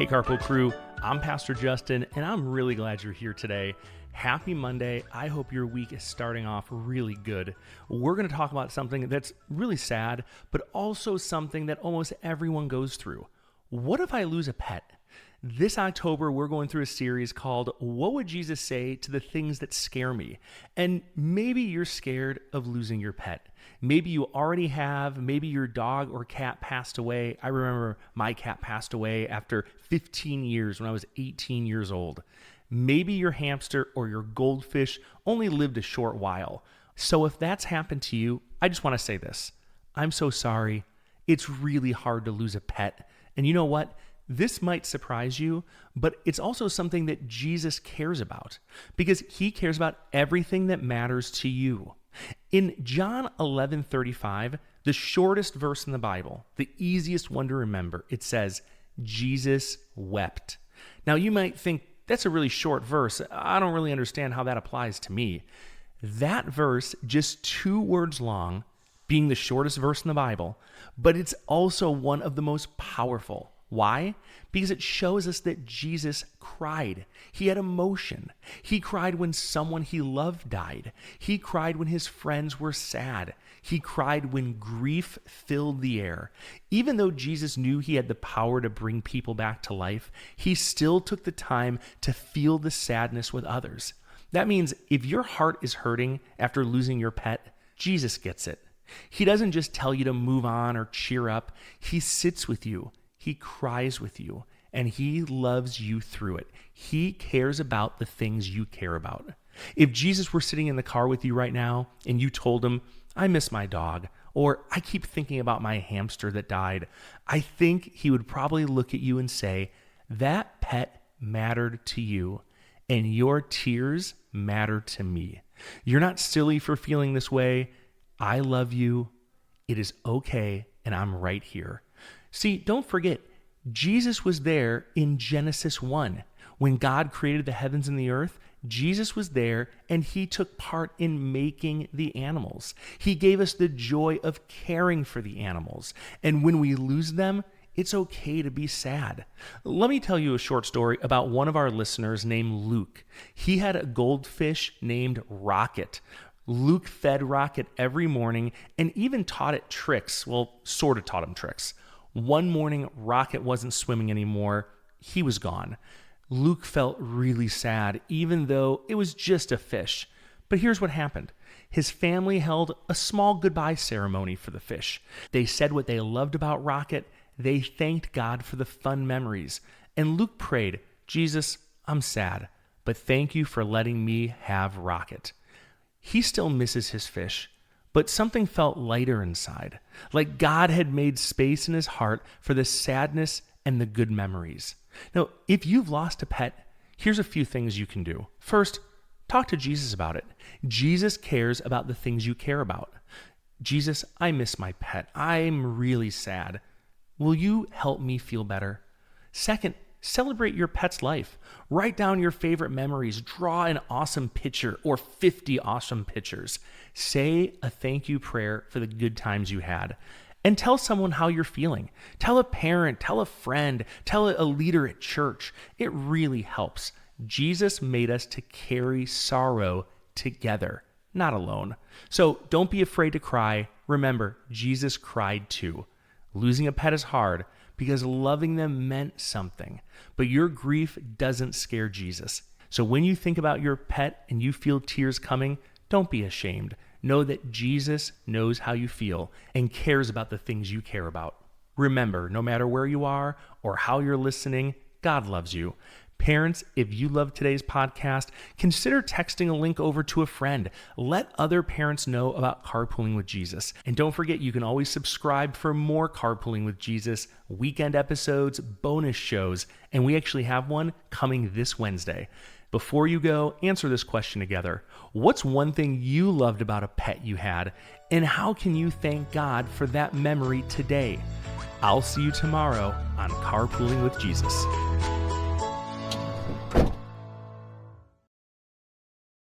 Hey, Carpool Crew, I'm Pastor Justin, and I'm really glad you're here today. Happy Monday. I hope your week is starting off really good. We're going to talk about something that's really sad, but also something that almost everyone goes through. What if I lose a pet? This October, we're going through a series called What Would Jesus Say to the Things That Scare Me? And maybe you're scared of losing your pet. Maybe you already have. Maybe your dog or cat passed away. I remember my cat passed away after 15 years when I was 18 years old. Maybe your hamster or your goldfish only lived a short while. So if that's happened to you, I just want to say this. I'm so sorry. It's really hard to lose a pet. And you know what? This might surprise you, but it's also something that Jesus cares about because he cares about everything that matters to you. In John 11:35, the shortest verse in the Bible, the easiest one to remember, it says, Jesus wept. Now you might think that's a really short verse. I don't really understand how that applies to me. That verse, just 2 words long, being the shortest verse in the Bible, but it's also one of the most powerful. Why? Because it shows us that Jesus cried. He had emotion. He cried when someone he loved died. He cried when his friends were sad. He cried when grief filled the air. Even though Jesus knew he had the power to bring people back to life, he still took the time to feel the sadness with others. That means if your heart is hurting after losing your pet, Jesus gets it. He doesn't just tell you to move on or cheer up. He sits with you. He cries with you, and he loves you through it. He cares about the things you care about. If Jesus were sitting in the car with you right now, and you told him, I miss my dog, or I keep thinking about my hamster that died, I think he would probably look at you and say, that pet mattered to you, and your tears matter to me. You're not silly for feeling this way. I love you. It is okay, and I'm right here. See, don't forget, Jesus was there in Genesis 1. When God created the heavens and the earth, Jesus was there and he took part in making the animals. He gave us the joy of caring for the animals. And when we lose them, it's okay to be sad. Let me tell you a short story about one of our listeners named Luke. He had a goldfish named Rocket. Luke fed Rocket every morning and even taught it tricks. Well, sort of taught him tricks. One morning, Rocket wasn't swimming anymore. He was gone. Luke felt really sad, even though it was just a fish. But here's what happened. His family held a small goodbye ceremony for the fish. They said what they loved about Rocket. They thanked God for the fun memories. And Luke prayed, Jesus, I'm sad, but thank you for letting me have Rocket. He still misses his fish. But something felt lighter inside, like God had made space in his heart for the sadness and the good memories. Now, if you've lost a pet, here's a few things you can do. First, talk to Jesus about it. Jesus cares about the things you care about. Jesus, I miss my pet. I'm really sad. Will you help me feel better? Second, celebrate your pet's life. Write down your favorite memories. Draw an awesome picture or 50 awesome pictures. Say a thank you prayer for the good times you had. And tell someone how you're feeling. Tell a parent, tell a friend, tell a leader at church. It really helps. Jesus made us to carry sorrow together, not alone. So don't be afraid to cry. Remember, Jesus cried too. Losing a pet is hard, because loving them meant something. But your grief doesn't scare Jesus. So when you think about your pet and you feel tears coming, don't be ashamed. Know that Jesus knows how you feel and cares about the things you care about. Remember, no matter where you are or how you're listening, God loves you. Parents, if you love today's podcast, consider texting a link over to a friend. Let other parents know about Carpooling with Jesus. And don't forget, you can always subscribe for more Carpooling with Jesus, weekend episodes, bonus shows, and we actually have one coming this Wednesday. Before you go, answer this question together. What's one thing you loved about a pet you had? And how can you thank God for that memory today? I'll see you tomorrow on Carpooling with Jesus.